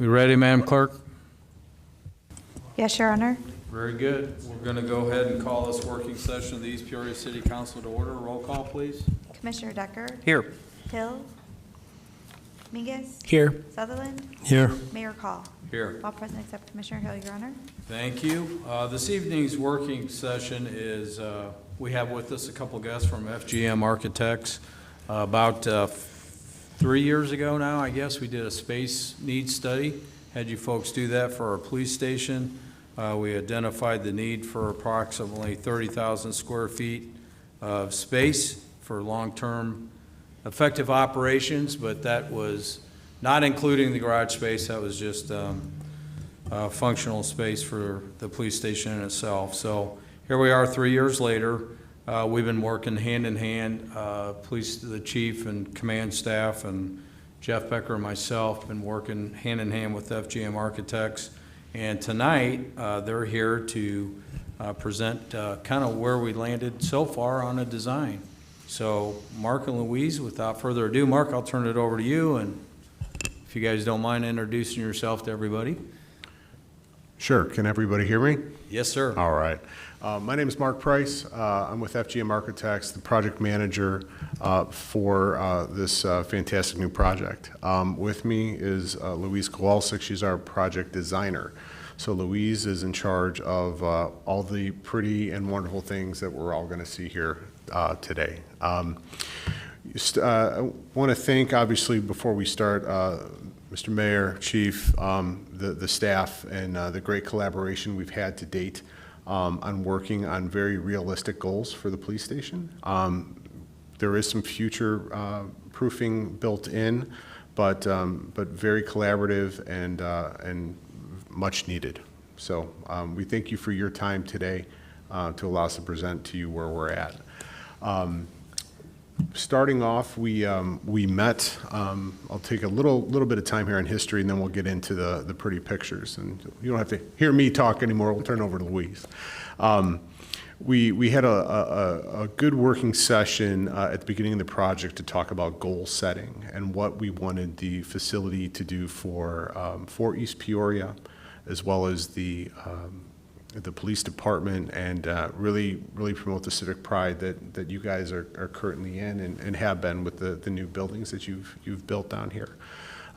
We ready, Madam Clerk? Yes, Your Honor. Very good. We're going to go ahead and call this working session of the East Peoria City Council to order. Roll call, please. Commissioner Decker? Here. Hill? Mingus? Here. Sutherland? Here. Mayor Call? Here. All present except Commissioner Hill, Your Honor. Thank you. This evening's working session is, we have with us a couple guests from FGM Architects. About 3 years ago now, I guess, we did a space needs study. Had you folks do that for our police station. We identified the need for approximately 30,000 square feet of space for long-term effective operations, but that was not including the garage space. That was just functional space for the police station in itself. So here we are 3 years later. We've been working hand in hand, the chief and command staff and Jeff Becker and myself been working hand in hand with FGM Architects. And tonight, they're here to present kind of where we landed so far on a design. So Mark and Louise, without further ado, Mark, I'll turn it over to you. And if you guys don't mind introducing yourself to everybody. Sure. Can everybody hear me? Yes, sir. All right. My name is Mark Price. I'm with FGM Architects, the project manager for this fantastic new project. With me is Louise Kowalczyk. She's our project designer. So Louise is in charge of all the pretty and wonderful things that we're all going to see here today. I want to thank, obviously, before we start, Mr. Mayor, Chief, the staff, and the great collaboration we've had to date on working on very realistic goals for the police station. There is some future proofing built in, but very collaborative and much needed. So we thank you for your time today to allow us to present to you where we're at. Starting off, we met. I'll take a little bit of time here in history, and then we'll get into the pretty pictures. And you don't have to hear me talk anymore. We'll turn over to Louise. We had a good working session at the beginning of the project to talk about goal setting and what we wanted the facility to do for East Peoria, as well as the police department, and really promote the civic pride that you guys are currently in and have been with the new buildings that you've built down here.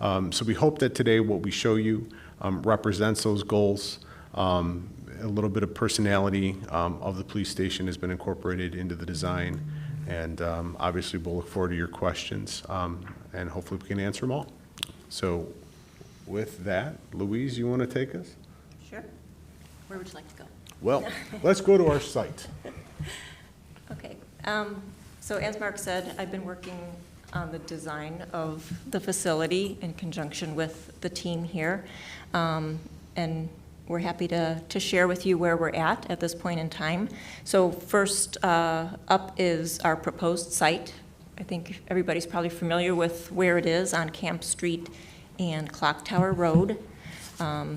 So we hope that today what we show you represents those goals. A little bit of personality of the police station has been incorporated into the design, and obviously we'll look forward to your questions, and hopefully we can answer them all. So with that, Louise, you want to take us? Sure. Where would you like to go? Well, let's go to our site. Okay. So as Mark said, I've been working on the design of the facility in conjunction with the team here. And we're happy to share with you where we're at this point in time. So first up is our proposed site. I think everybody's probably familiar with where it is on Camp Street and Clock Tower Road.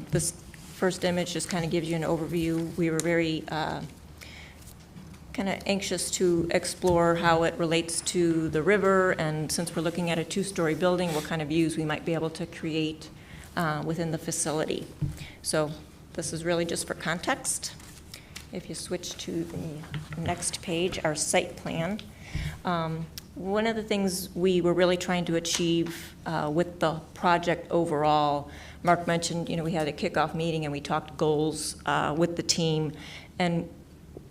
This first image just kind of gives you an overview. We were very kind of anxious to explore how it relates to the river, and since we're looking at a two-story building, what kind of views we might be able to create within the facility. So this is really just for context. If you switch to the next page, our site plan. One of the things we were really trying to achieve with the project overall, Mark mentioned, we had a kickoff meeting and we talked goals with the team. And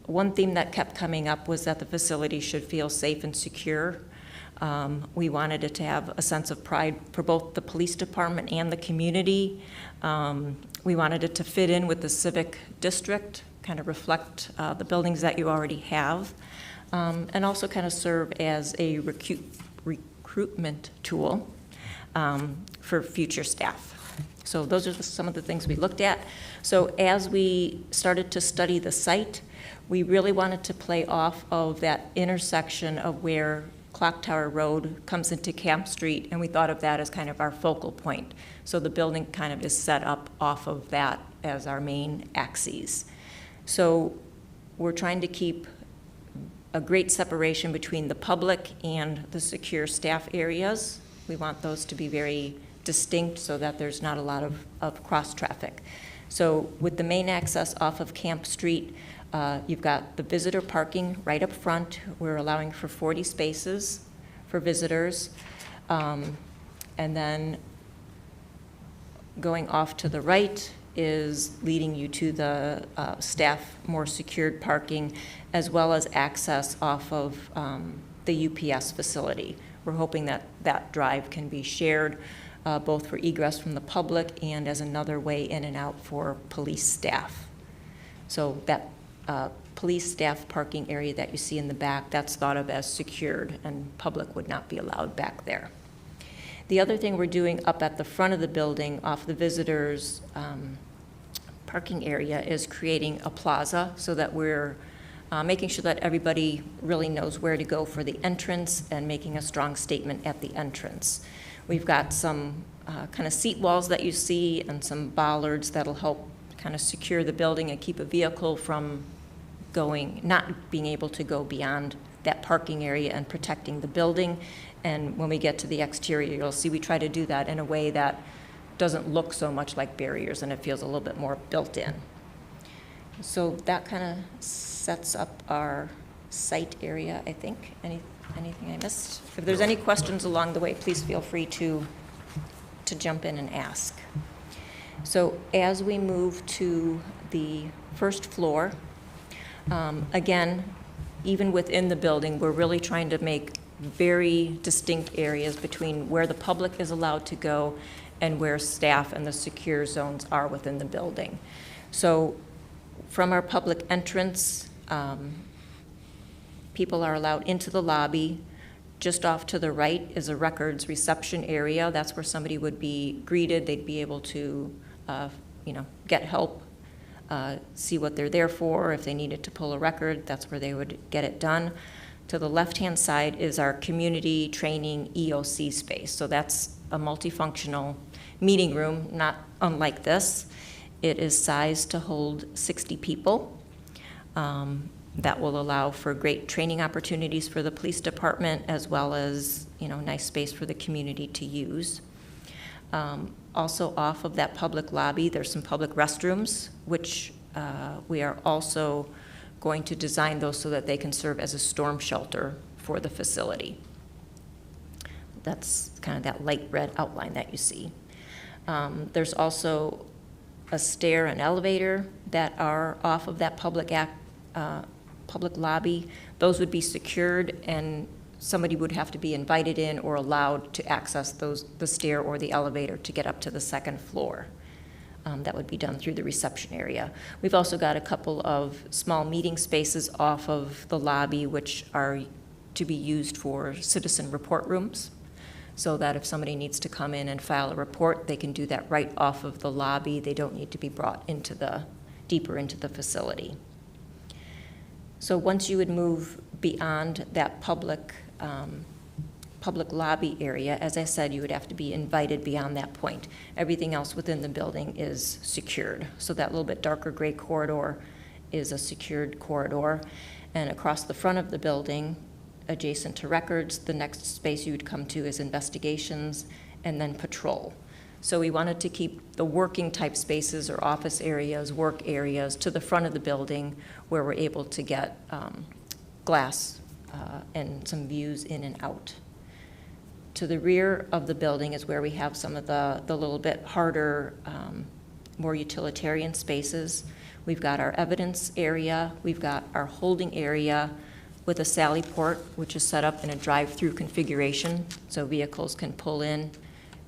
one theme that kept coming up was that the facility should feel safe and secure. We wanted it to have a sense of pride for both the police department and the community. We wanted it to fit in with the civic district, kind of reflect the buildings that you already have. And also kind of serve as a recruitment tool for future staff. So those are some of the things we looked at. So as we started to study the site, we really wanted to play off of that intersection of where Clock Tower Road comes into Camp Street, and we thought of that as kind of our focal point. So the building kind of is set up off of that as our main axes. So we're trying to keep a great separation between the public and the secure staff areas. We want those to be very distinct so that there's not a lot of cross-traffic. So with the main access off of Camp Street, you've got the visitor parking right up front. We're allowing for 40 spaces for visitors. And then going off to the right is leading you to the staff more secured parking, as well as access off of the UPS facility. We're hoping that that drive can be shared both for egress from the public and as another way in and out for police staff. So that police staff parking area that you see in the back, that's thought of as secured, and public would not be allowed back there. The other thing we're doing up at the front of the building off the visitors' parking area is creating a plaza so that we're making sure that everybody really knows where to go for the entrance and making a strong statement at the entrance. We've got some kind of seat walls that you see and some bollards that'll help kind of secure the building and keep a vehicle from not being able to go beyond that parking area and protecting the building. And when we get to the exterior, you'll see we try to do that in a way that doesn't look so much like barriers and it feels a little bit more built in. So that kind of sets up our site area, I think. Anything I missed? If there's any questions along the way, please feel free to jump in and ask. So as we move to the first floor, again, even within the building, we're really trying to make very distinct areas between where the public is allowed to go and where staff and the secure zones are within the building. So from our public entrance, people are allowed into the lobby. Just off to the right is a records reception area. That's where somebody would be greeted. They'd be able to, get help, see what they're there for. If they needed to pull a record, that's where they would get it done. To the left-hand side is our community training EOC space. So that's a multifunctional meeting room, not unlike this. It is sized to hold 60 people. That will allow for great training opportunities for the police department, as well as, nice space for the community to use. Also off of that public lobby, there's some public restrooms, which we are also going to design those so that they can serve as a storm shelter for the facility. That's kind of that light red outline that you see. There's also a stair and elevator that are off of that public lobby. Those would be secured, and somebody would have to be invited in or allowed to access the stair or the elevator to get up to the second floor. That would be done through the reception area. We've also got a couple of small meeting spaces off of the lobby, which are to be used for citizen report rooms, so that if somebody needs to come in and file a report, they can do that right off of the lobby. They don't need to be brought deeper into the facility. So once you would move beyond that public lobby area, as I said, you would have to be invited beyond that point. Everything else within the building is secured. So that little bit darker gray corridor is a secured corridor. And across the front of the building, adjacent to records, the next space you would come to is investigations and then patrol. So we wanted to keep the working type spaces or office areas, work areas to the front of the building where we're able to get glass and some views in and out. To the rear of the building is where we have some of the little bit harder, more utilitarian spaces. We've got our evidence area, we've got our holding area with a sally port, which is set up in a drive-through configuration, so vehicles can pull in,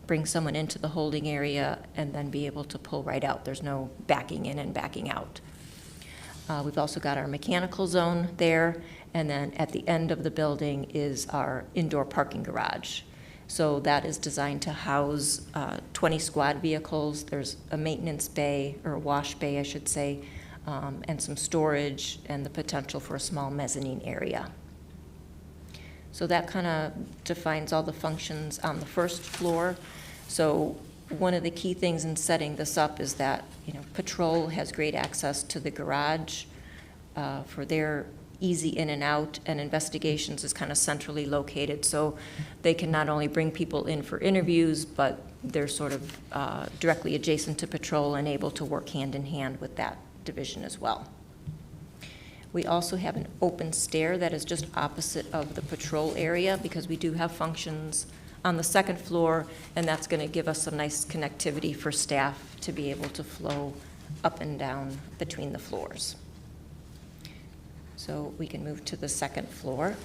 bring someone into the holding area, and then be able to pull right out. There's no backing in and backing out. We've also got our mechanical zone there, and then at the end of the building is our indoor parking garage. So that is designed to house 20 squad vehicles. There's a maintenance bay, or a wash bay, I should say, and some storage and the potential for a small mezzanine area. So that kind of defines all the functions on the first floor. So one of the key things in setting this up is that, patrol has great access to the garage for their easy in and out, and investigations is kind of centrally located, so they can not only bring people in for interviews, but they're sort of directly adjacent to patrol and able to work hand in hand with that division as well. We also have an open stair that is just opposite of the patrol area, because we do have functions on the second floor, and that's going to give us some nice connectivity for staff to be able to flow up and down between the floors. So we can move to the second floor.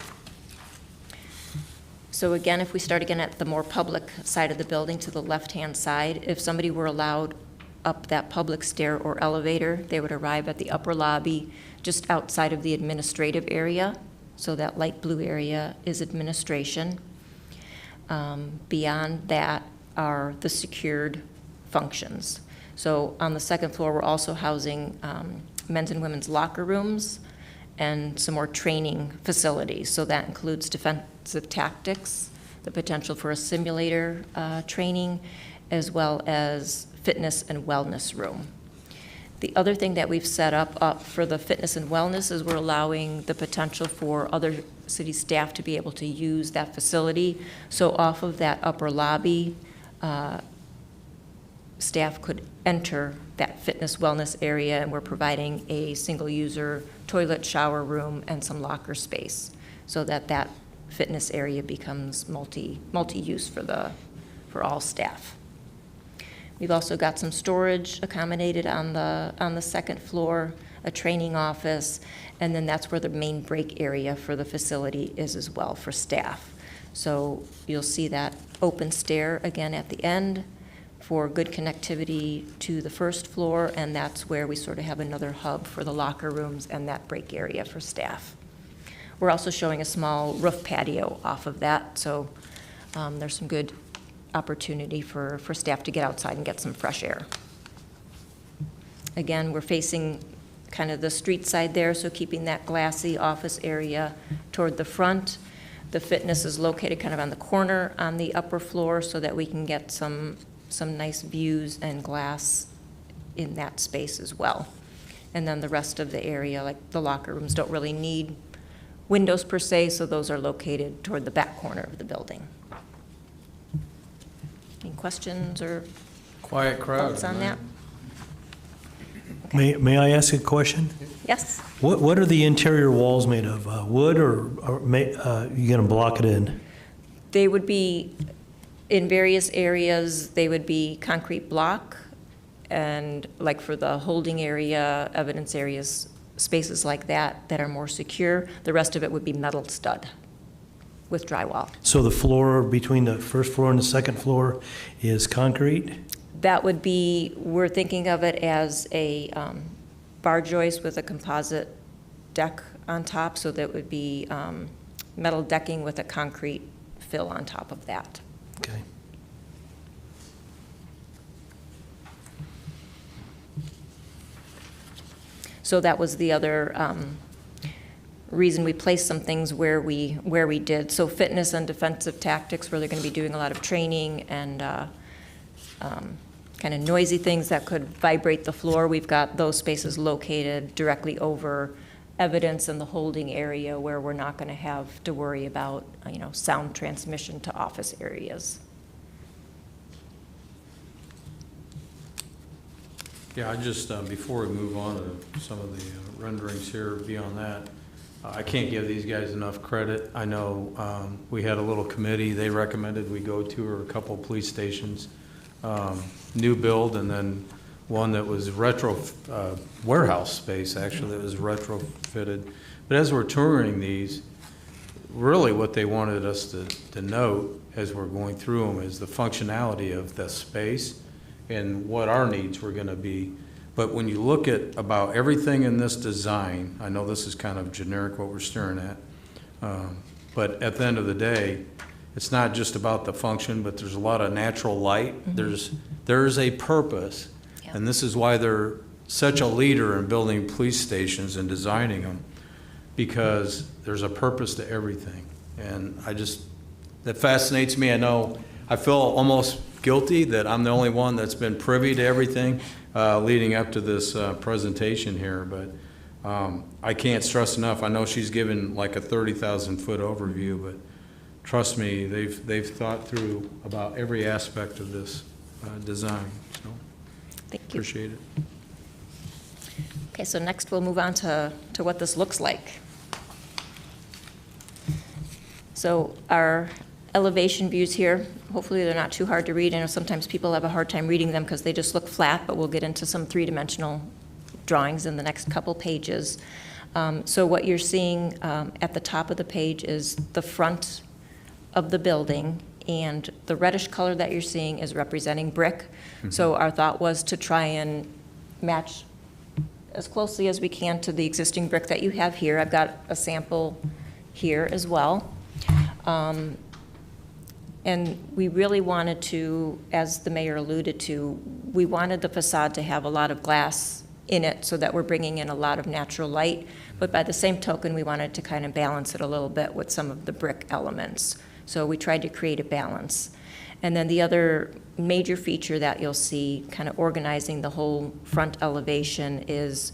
So again, if we start again at the more public side of the building to the left-hand side, if somebody were allowed up that public stair or elevator, they would arrive at the upper lobby just outside of the administrative area. So that light blue area is administration. Beyond that are the secured functions. So on the second floor, we're also housing men's and women's locker rooms and some more training facilities. So that includes defensive tactics, the potential for a simulator training, as well as fitness and wellness room. The other thing that we've set up for the fitness and wellness is we're allowing the potential for other city staff to be able to use that facility. So off of that upper lobby, staff could enter that fitness wellness area, and we're providing a single-user toilet, shower room, and some locker space, so that that fitness area becomes multi-use for all staff. We've also got some storage accommodated on the second floor, a training office, and then that's where the main break area for the facility is as well for staff. So you'll see that open stair again at the end for good connectivity to the first floor, and that's where we sort of have another hub for the locker rooms and that break area for staff. We're also showing a small roof patio off of that, so there's some good opportunity for staff to get outside and get some fresh air. Again, we're facing kind of the street side there, so keeping that glassy office area toward the front. The fitness is located kind of on the corner on the upper floor, so that we can get some nice views and glass in that space as well. And then the rest of the area, like the locker rooms, don't really need windows per se, so those are located toward the back corner of the building. Any questions or Quiet crowd thoughts on that? May I ask a question? Yes? What are the interior walls made of? Wood, or you going to block it in? They would be, in various areas, they would be concrete block, and like for the holding area, evidence areas, spaces like that that are more secure, the rest of it would be metal stud with drywall. So the floor between the first floor and the second floor is concrete? That would be, we're thinking of it as a bar joist with a composite deck on top, so that would be metal decking with a concrete fill on top of that. Okay. So that was the other reason we placed some things where we did. So fitness and defensive tactics, where they're going to be doing a lot of training and kind of noisy things that could vibrate the floor. We've got those spaces located directly over evidence in the holding area, where we're not going to have to worry about sound transmission to office areas. Yeah, I just, before we move on to some of the renderings here beyond that, I can't give these guys enough credit. I know we had a little committee, they recommended we go tour a couple police stations, new build, and then one that was retro, warehouse space actually, that was retrofitted. But as we're touring these, really what they wanted us to note as we're going through them is the functionality of the space and what our needs were going to be. But when you look at about everything in this design, I know this is kind of generic what we're staring at, but at the end of the day, it's not just about the function, but there's a lot of natural light. Mm-hmm. There's a purpose, yeah. And this is why they're such a leader in building police stations and designing them, because there's a purpose to everything. And that fascinates me. I know I feel almost guilty that I'm the only one that's been privy to everything leading up to this presentation here, but I can't stress enough, I know she's given like a 30,000-foot overview, but trust me, they've thought through about every aspect of this design, so Thank you. appreciate it. Okay, so next we'll move on to what this looks like. So our elevation views here, hopefully they're not too hard to read. I know sometimes people have a hard time reading them because they just look flat, but we'll get into some three-dimensional drawings in the next couple pages. So what you're seeing at the top of the page is the front of the building, and the reddish color that you're seeing is representing brick. So our thought was to try and match as closely as we can to the existing brick that you have here. I've got a sample here as well. And we really wanted to, as the mayor alluded to, we wanted the facade to have a lot of glass in it so that we're bringing in a lot of natural light. But by the same token, we wanted to kind of balance it a little bit with some of the brick elements. So we tried to create a balance. And then the other major feature that you'll see kind of organizing the whole front elevation is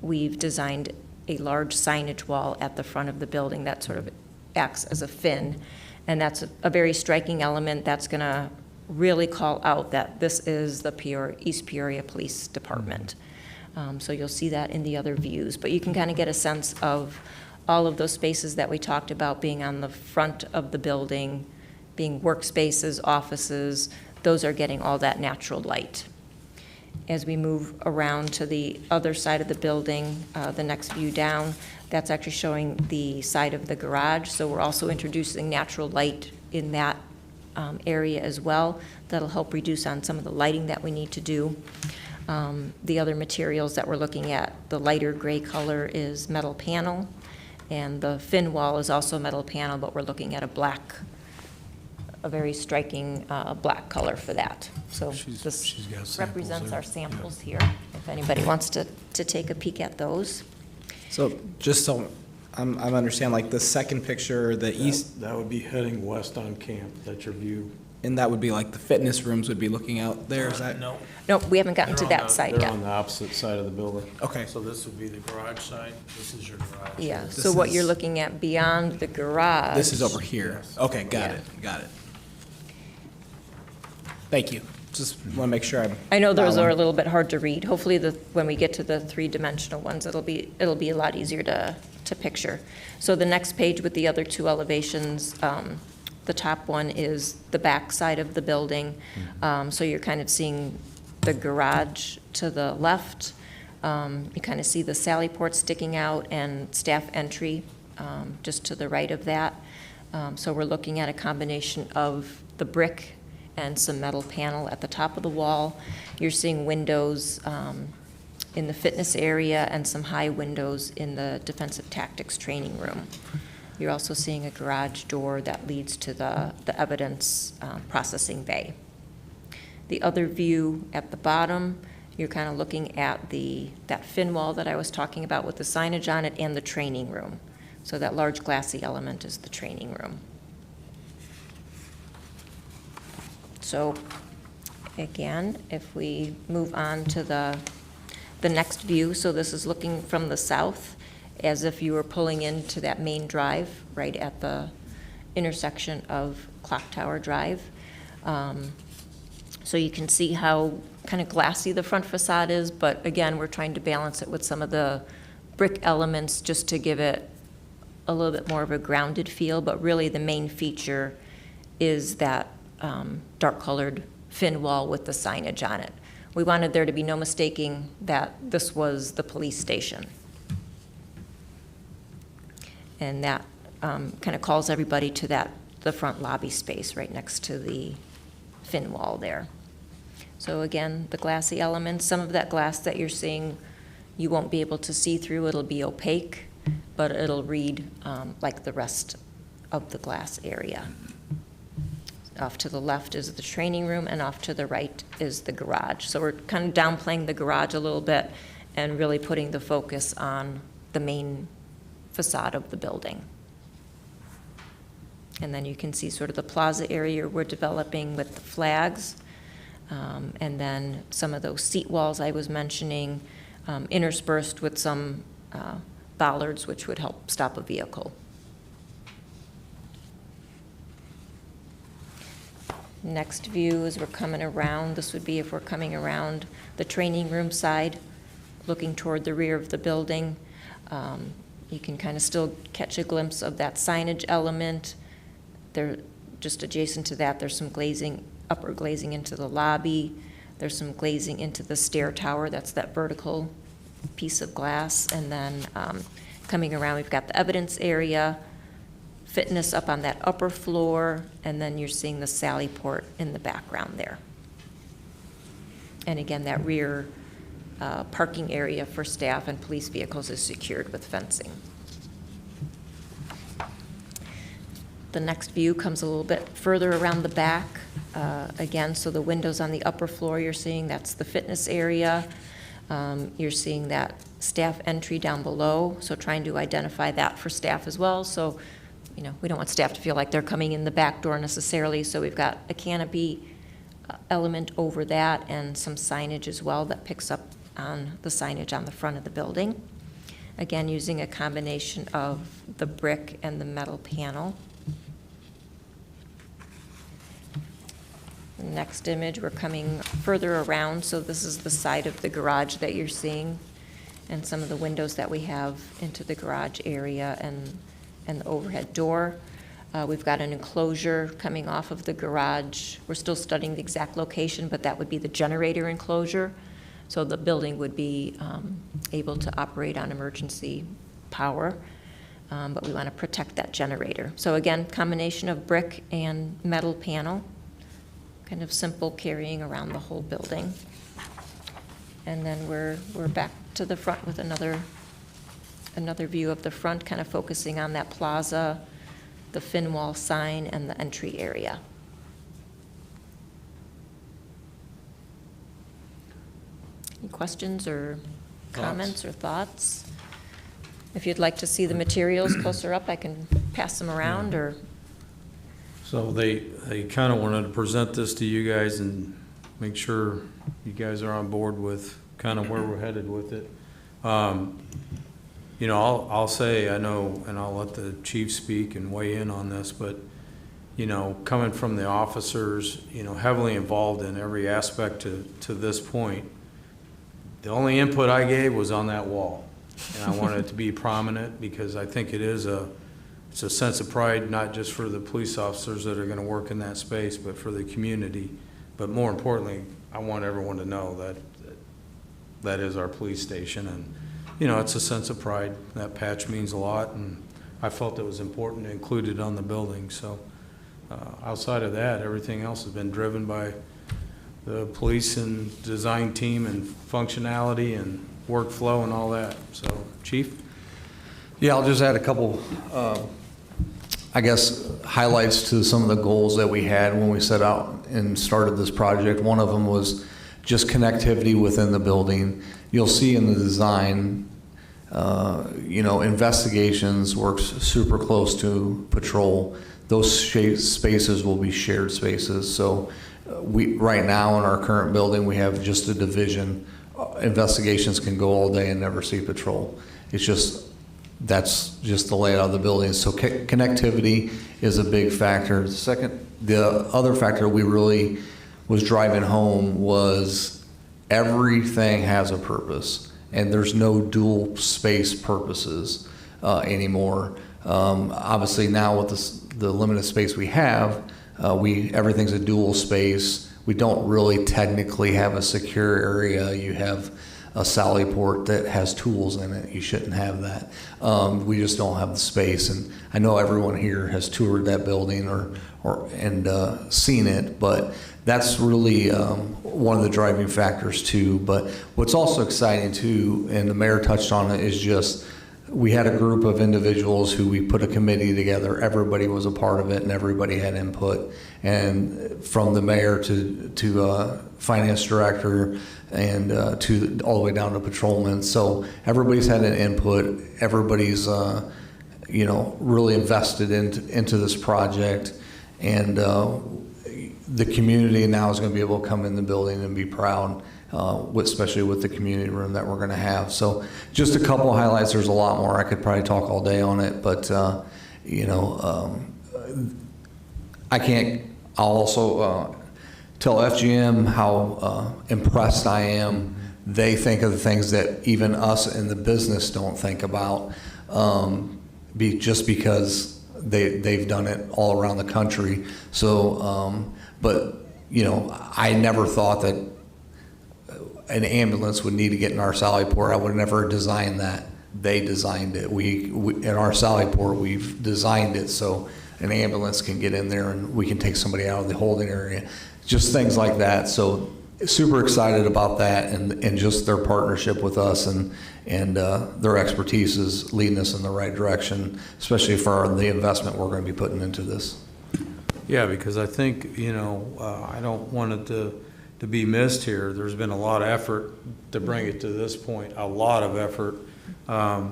we've designed a large signage wall at the front of the building that sort of acts as a fin. And that's a very striking element that's going to really call out that this is the East Peoria Police Department. So you'll see that in the other views. But you can kind of get a sense of all of those spaces that we talked about being on the front of the building, being workspaces, offices, those are getting all that natural light. As we move around to the other side of the building, the next view down, that's actually showing the side of the garage. So we're also introducing natural light in that area as well. That'll help reduce on some of the lighting that we need to do. The other materials that we're looking at, the lighter gray color is metal panel, and the fin wall is also metal panel, but we're looking at a very striking black color for that. So She's this got samples represents there. our samples here, if anybody wants to take a peek at those. So just so I'm understand, like the second picture, the east, That would be heading west on camp, that's your view. and that would be like the fitness rooms would be looking out there, is that? No. No, we haven't gotten to They're on that the- side They're yet. on the opposite side of the building. Okay. So this would be the garage side, this is your garage. Yeah, This so what is- you're looking at beyond the garage. This is over here. Okay, got Yeah. it, got it. Thank you. Just want to make sure I'm. I know those are a following. little bit hard to read. Hopefully, when we get to the three-dimensional ones, it'll be a lot easier to picture. So the next page with the other two elevations, the top one is the back side of the building. So you're kind of seeing the garage to the left. You kind of see the sally port sticking out and staff entry just to the right of that. So we're looking at a combination of the brick and some metal panel at the top of the wall. You're seeing windows in the fitness area and some high windows in the defensive tactics training room. You're also seeing a garage door that leads to the evidence processing bay. The other view at the bottom, you're kind of looking at that fin wall that I was talking about with the signage on it and the training room. So that large glassy element is the training room. So again, if we move on to the next view, so this is looking from the south as if you were pulling into that main drive right at the intersection of Clock Tower Drive. So you can see how kind of glassy the front facade is, but again, we're trying to balance it with some of the brick elements just to give it a little bit more of a grounded feel, but really the main feature is that dark-colored fin wall with the signage on it. We wanted there to be no mistaking that this was the police station. And that kind of calls everybody to the front lobby space right next to the fin wall there. So again, the glassy elements, some of that glass that you're seeing, you won't be able to see through. It'll be opaque, but it'll read like the rest of the glass area. Off to the left is the training room, and off to the right is the garage. So we're kind of downplaying the garage a little bit and really putting the focus on the main facade of the building. And then you can see sort of the plaza area we're developing with the flags, and then some of those seat walls I was mentioning, interspersed with some bollards, which would help stop a vehicle. Next view is we're coming around. This would be if we're coming around the training room side, looking toward the rear of the building. You can kind of still catch a glimpse of that signage element. There, just adjacent to that, there's some glazing, upper glazing into the lobby. There's some glazing into the stair tower. That's that vertical piece of glass. And then coming around, we've got the evidence area, fitness up on that upper floor, and then you're seeing the sally port in the background there. And again, that rear parking area for staff and police vehicles is secured with fencing. The next view comes a little bit further around the back. Again, so the windows on the upper floor you're seeing, that's the fitness area. You're seeing that staff entry down below, so trying to identify that for staff as well. So, you know, we don't want staff to feel like they're coming in the back door necessarily, so we've got a canopy element over that and some signage as well that picks up on the signage on the front of the building. Again, using a combination of the brick and the metal panel. The next image, we're coming further around, so this is the side of the garage that you're seeing and some of the windows that we have into the garage area and the overhead door. We've got an enclosure coming off of the garage. We're still studying the exact location, but that would be the generator enclosure. So the building would be able to operate on emergency power, but we want to protect that generator. So again, combination of brick and metal panel, kind of simple carrying around the whole building. And then we're back to the front with another view of the front, kind of focusing on that plaza, the fin wall sign, and the entry area. Any questions or comments or thoughts? If you'd like to see the materials closer up, I can pass them around, or So they kind of wanted to present this to you guys and make sure you guys are on board with kind of where we're headed with it. You know, I'll say, I know, and I'll let the chief speak and weigh in on this, but, you know, coming from the officers, you know, heavily involved in every aspect to this point, the only input I gave was on that wall. And I wanted it to be prominent because I think it's a sense of pride, not just for the police officers that are going to work in that space, but for the community. But more importantly, I want everyone to know that is our police station. And, you know, it's a sense of pride. That patch means a lot, and I felt it was important to include it on the building. So outside of that, everything else has been driven by the police and design team and functionality and workflow and all that. So, Chief? Yeah, I'll just add a couple, I guess, highlights to some of the goals that we had when we set out and started this project. One of them was just connectivity within the building. You'll see in the design, you know, investigations works super close to patrol. Those spaces will be shared spaces. So right now in our current building, we have just a division. Investigations can go all day and never see patrol. It's just, that's just the layout of the building. So connectivity is a big factor. The other factor we really was driving home was everything has a purpose, and there's no dual space purposes anymore. Obviously now with the limited space we have, everything's a dual space. We don't really technically have a secure area. You have a sally port that has tools in it. You shouldn't have that. We just don't have the space. And I know everyone here has toured that building and seen it, but that's really one of the driving factors too. But what's also exciting too, and the mayor touched on it, is just we had a group of individuals who we put a committee together. Everybody was a part of it, and everybody had input. And from the mayor to finance director and to all the way down to patrolmen. So everybody's had an input. Everybody's you know, really invested into this project. And the community now is going to be able to come in the building and be proud, especially with the community room that we're going to have. So just a couple of highlights. There's a lot more. I could probably talk all day on it, but I'll also tell FGM how impressed I am. They think of the things that even us in the business don't think about, just because they've done it all around the country. So, but I never thought that an ambulance would need to get in our Sally Port. I would have never designed that. They designed it. We in our Sally Port, we've designed it so an ambulance can get in there and we can take somebody out of the holding area. Just things like that. So super excited about that and just their partnership with us and their expertise is leading us in the right direction, especially for the investment we're going to be putting into this. Yeah, because I think, I don't want it to be missed here. There's been a lot of effort to bring it to this point, a lot of effort. But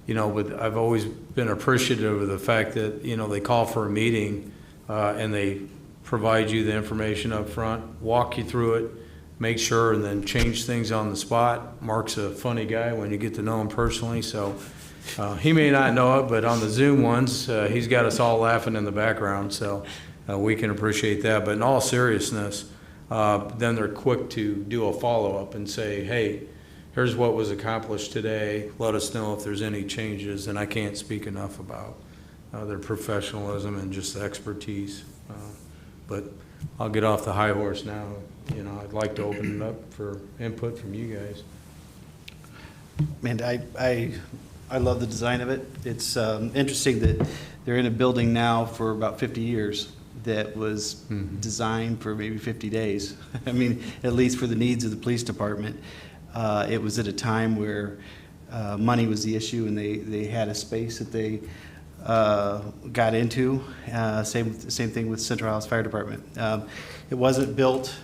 I've always been appreciative of the fact that, they call for a meeting and they provide you the information up front, walk you through it, make sure, and then change things on the spot. Mark's a funny guy when you get to know him personally, so he may not know it, but on the Zoom ones, he's got us all laughing in the background, so we can appreciate that. But in all seriousness, then they're quick to do a follow-up and say, hey, here's what was accomplished today. Let us know if there's any changes, and I can't speak enough about their professionalism and just the expertise. But I'll get off the high horse now. I'd like to open it up for input from you guys. And I love the design of it. It's interesting that they're in a building now for about 50 years that was designed for maybe 50 days. I mean, at least for the needs of the police department. It was at a time where money was the issue, and they had a space that they got into. Same thing with Central House Fire Department. It wasn't built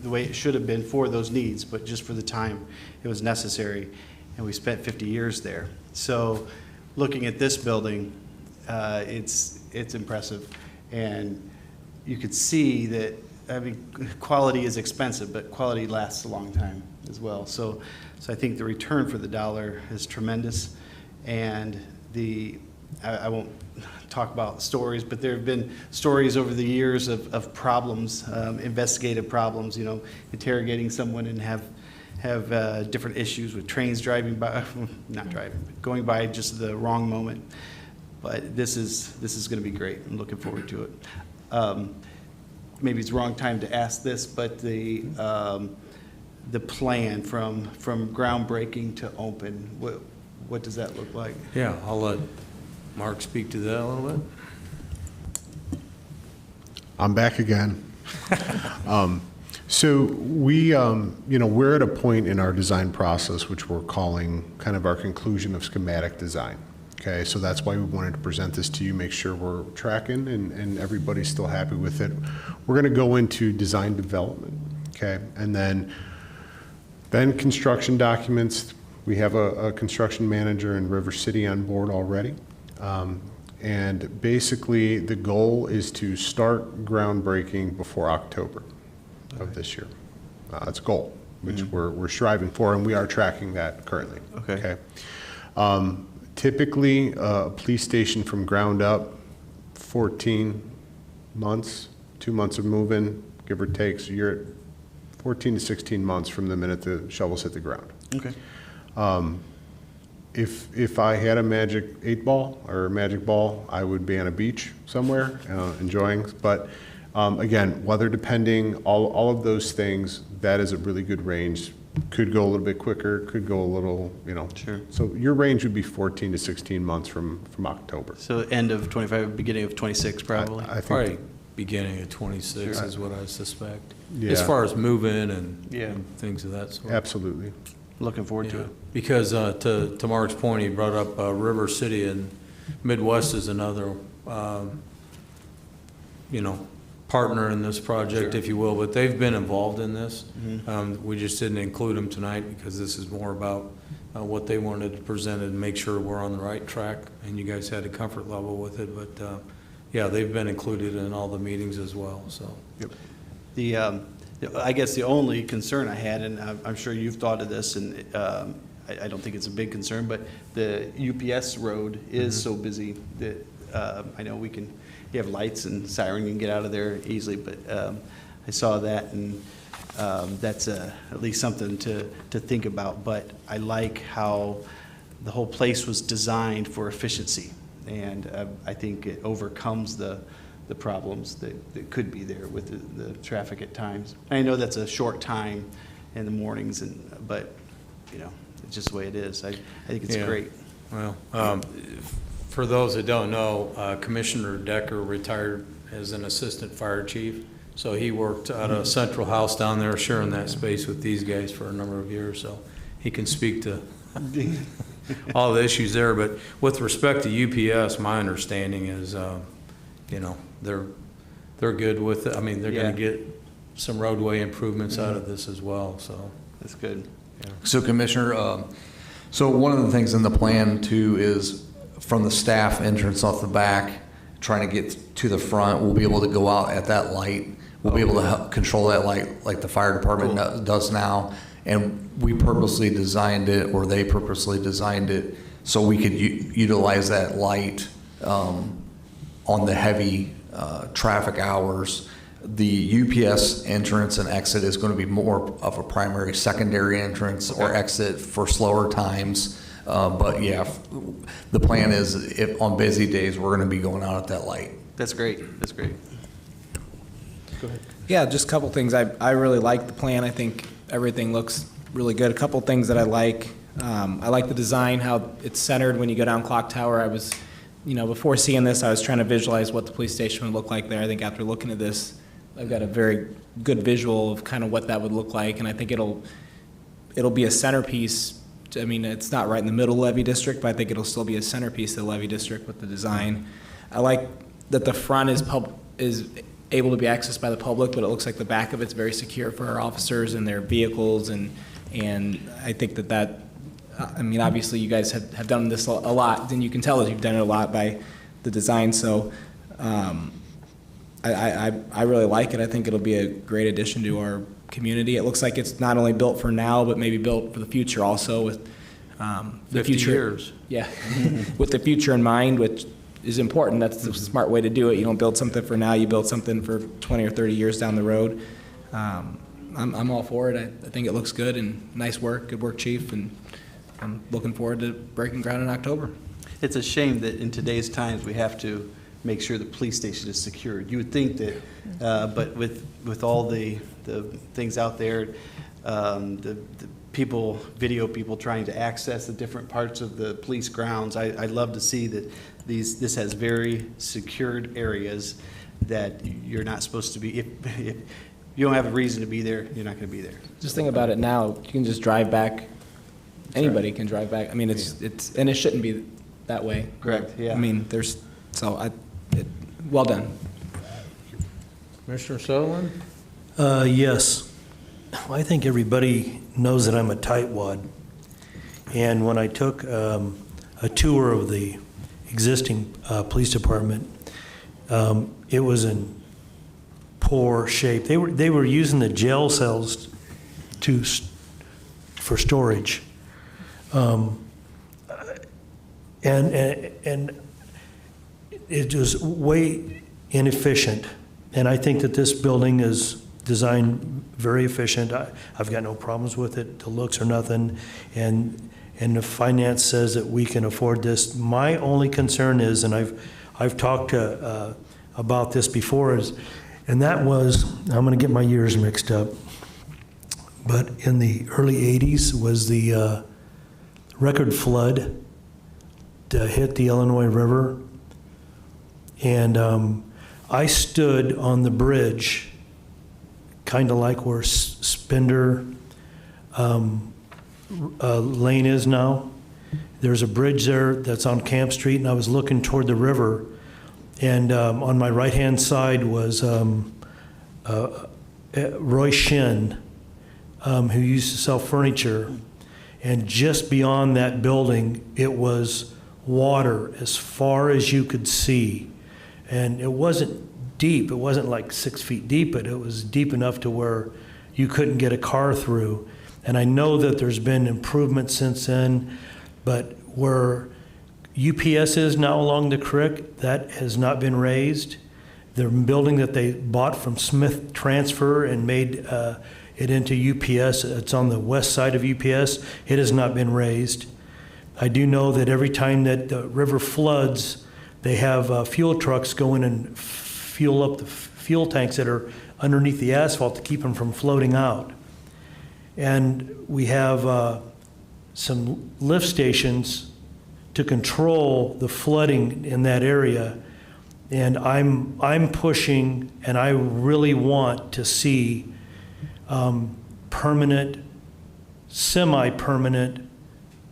the way it should have been for those needs, but just for the time it was necessary, and we spent 50 years there. So looking at this building, it's impressive, and you could see that, quality is expensive, but quality lasts a long time as well. So I think the return for the dollar is tremendous, and I won't talk about stories, but there have been stories over the years of problems, investigative problems, interrogating someone and have different issues with trains driving by, not driving, but going by just the wrong moment. But this is going to be great. I'm looking forward to it. Maybe it's the wrong time to ask this, but the plan from groundbreaking to open, what does that look like? Yeah, I'll let Mark speak to that a little bit. I'm back again. So we're at a point in our design process which we're calling kind of our conclusion of schematic design. Okay, so that's why we wanted to present this to you, make sure we're tracking and everybody's still happy with it. We're going to go into design development, okay, and then construction documents. We have a construction manager in River City on board already. And basically the goal is to start groundbreaking before October of this year. That's a goal, which we're striving for, and we are tracking that currently. Okay. Typically, a police station from ground up, 14 months, 2 months of moving, give or take. So you're at 14 to 16 months from the minute the shovels hit the ground. Okay. If I had a magic 8-ball or a magic ball, I would be on a beach somewhere enjoying. But again, weather depending, all of those things, that is a really good range. Could go a little bit quicker, could go a little, Sure. So your range would be 14 to 16 months from October. So end of 25, beginning of 26, probably. I think Probably beginning of 26 Sure. is what I suspect. Yeah. As far as moving and Yeah. things of that sort. absolutely. Looking forward to Yeah. it. Because to Mark's point, he brought up River City, and Midwest is another, partner in this project, Sure. if you will, but they've been involved in this. Mhm. We just didn't include them tonight because this is more about what they wanted to present and make sure we're on the right track, and you guys had a comfort level with it. But yeah, they've been included in all the meetings as well, so. I guess the only concern I had, and I'm sure you've thought of this, and I don't think it's a big concern, but the UPS road is so busy that I know you have lights and siren, you can get out of there easily, but I saw that, and that's at least something to think about. But I like how the whole place was designed for efficiency, and I think it overcomes the problems that could be there with the traffic at times. I know that's a short time in the mornings, but it's just the way it is. I think it's Yeah. great. Well, for those that don't know, Commissioner Decker retired as an assistant fire chief. So he worked out of Central House down there, sharing that space with these guys for a number of years. So he can speak to all the issues there. But with respect to UPS, my understanding is, they're good with it. I mean, they're going to get some roadway improvements out of this as well, so. That's good. So Commissioner, so one of the things in the plan too is from the staff entrance off the back, trying to get to the front, we'll be able to go out at that light. We'll be able to help control that light like the fire department does now. And we purposely designed it, or they purposely designed it, so we could utilize that light on the heavy traffic hours. The UPS entrance and exit is going to be more of a primary, secondary entrance or exit for slower times. But yeah, the plan is if on busy days, we're going to be going out at that light. That's great. That's great. Go ahead. Yeah, just a couple things. I really like the plan. I think everything looks really good. A couple things that I like the design, how it's centered when you go down Clock Tower. I was, before seeing this, I was trying to visualize what the police station would look like there. I think after looking at this, I've got a very good visual of kind of what that would look like, and I think it'll be a centerpiece. I mean, it's not right in the middle levee district, but I think it'll still be a centerpiece of the levee district with the design. I like that the front is able to be accessed by the public, but it looks like the back of it's very secure for our officers and their vehicles, and I think that I mean, obviously you guys have done this a lot, and you can tell that you've done it a lot by the design, so I really like it. I think it'll be a great addition to our community. It looks like it's not only built for now, but maybe built for the future also, with the 50 future. years. Yeah, with the future in mind, which is important. That's the smart way to do it. You don't build something for now, you build something for 20 or 30 years down the road. I'm all for it. I think it looks good, and nice work. Good work, Chief, and I'm looking forward to breaking ground in October. It's a shame that in today's times, we have to make sure the police station is secured. You would think that, but with all the things out there, the video people trying to access the different parts of the police grounds, I love to see that this has very secured areas that you're not supposed to be. If you don't have a reason to be there, you're not going to be there. Just think about it now. You can just drive back. Anybody can drive back. I mean, it's and it shouldn't be that way. Correct, yeah. I mean, well done. Commissioner Sutherland? Yes. Well, I think everybody knows that I'm a tightwad. And when I took a tour of the existing police department, it was in poor shape. They were using the jail cells for storage. And it was way inefficient. And I think that this building is designed very efficient. I've got no problems with it, the looks or nothing. And the finance says that we can afford this. My only concern is, and I've talked about this before, and that was, I'm going to get my years mixed up, but in the early 80s was the record flood that hit the Illinois River. And I stood on the bridge, kind of like where Spender Lane is now. There's a bridge there that's on Camp Street, and I was looking toward the river. And on my right-hand side was Roy Shin, who used to sell furniture. And just beyond that building, it was water as far as you could see. And it wasn't deep, it wasn't like 6 feet deep, but it was deep enough to where you couldn't get a car through. And I know that there's been improvement since then, but where UPS is now along the creek, that has not been raised. The building that they bought from Smith Transfer and made it into UPS, it's on the west side of UPS, it has not been raised. I do know that every time that the river floods, they have fuel trucks go in and fuel up the fuel tanks that are underneath the asphalt to keep them from floating out. And we have some lift stations to control the flooding in that area. And I'm pushing, and I really want to see permanent, semi-permanent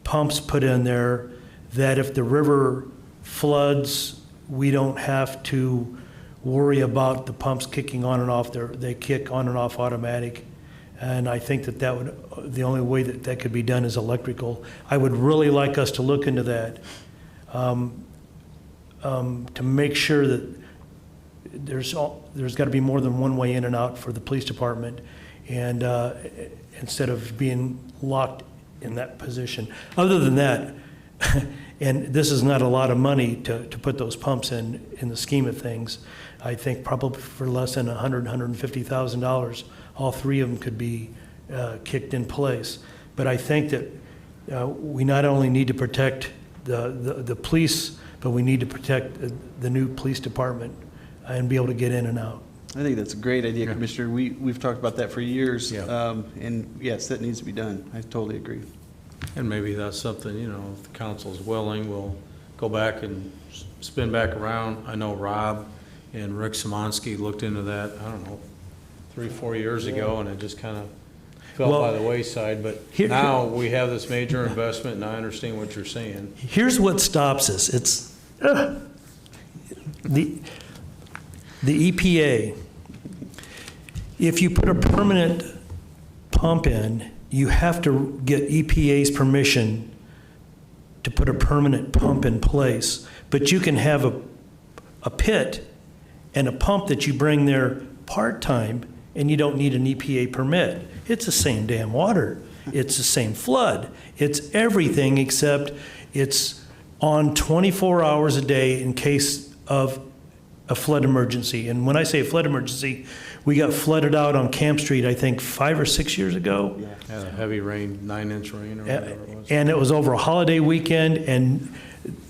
pumps put in there, that if the river floods, we don't have to worry about the pumps kicking on and off. They kick on and off automatic. And I think that the only way that that could be done is electrical. I would really like us to look into that, to make sure that there's got to be more than one way in and out for the police department, and instead of being locked in that position. Other than that, and this is not a lot of money to put those pumps in the scheme of things. I think probably for less than $150,000, all three of them could be kicked in place. But I think that we not only need to protect the police, but we need to protect the new police department and be able to get in and out. I think that's a great idea, Commissioner. We've talked about that for years. Yeah. And yes, that needs to be done. I totally agree. And maybe that's something, if the council's willing, we'll go back and spin back around. I know Rob and Rick Simonsky looked into that, I don't know, 3-4 years ago, and it just kind of fell by the wayside. But now we have this major investment, and I understand what you're saying. Here's what stops us. It's the EPA. If you put a permanent pump in, you have to get EPA's permission to put a permanent pump in place. But you can have a pit and a pump that you bring there part-time, and you don't need an EPA permit. It's the same damn water. It's the same flood. It's everything except it's on 24 hours a day in case of a flood emergency. And when I say a flood emergency, we got flooded out on Camp Street, I think 5 or 6 years ago. Had a heavy rain, 9-inch rain or whatever it was. And it was over a holiday weekend, and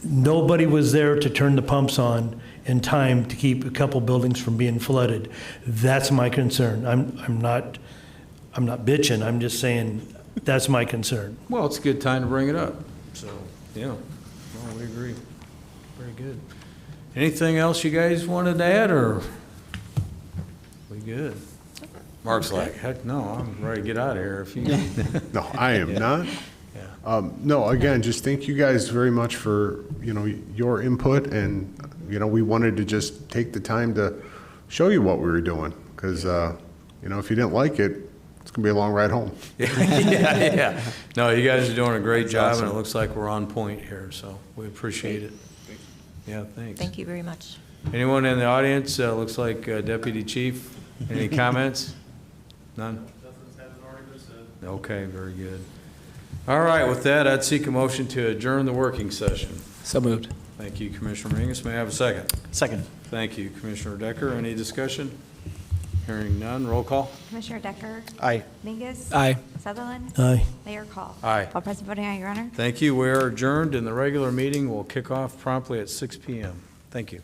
nobody was there to turn the pumps on in time to keep a couple buildings from being flooded. That's my concern. I'm not bitching, I'm just saying that's my concern. Well, it's a good time to bring it up, so, yeah, no, we agree. Very good. Anything else you guys wanted to add, or we good? Mark's like, heck no, I'm ready to get out of here if you need. No, I am not. Yeah. No, again, just thank you guys very much for, your input, and, we wanted to just take the time to show you what we were doing, because, if you didn't like it, it's gonna be a long ride home. Yeah. No, you guys are doing a great job, and it looks like we're on point here, so we appreciate it. Yeah, thanks. Thank you very much. Anyone in the audience? Looks like Deputy Chief. Any comments? None? Okay, very good. All right, with that, I'd seek a motion to adjourn the working session. So moved. Thank you, Commissioner Mingus. May I have a second? Second. Thank you, Commissioner Decker. Any discussion? Hearing none, roll call. Commissioner Decker? Aye. Mingus? Aye. Sutherland? Aye. Mayor Call? Aye. All present voting aye, Your Honor. Thank you. We are adjourned, and the regular meeting will kick off promptly at 6 p.m. Thank you.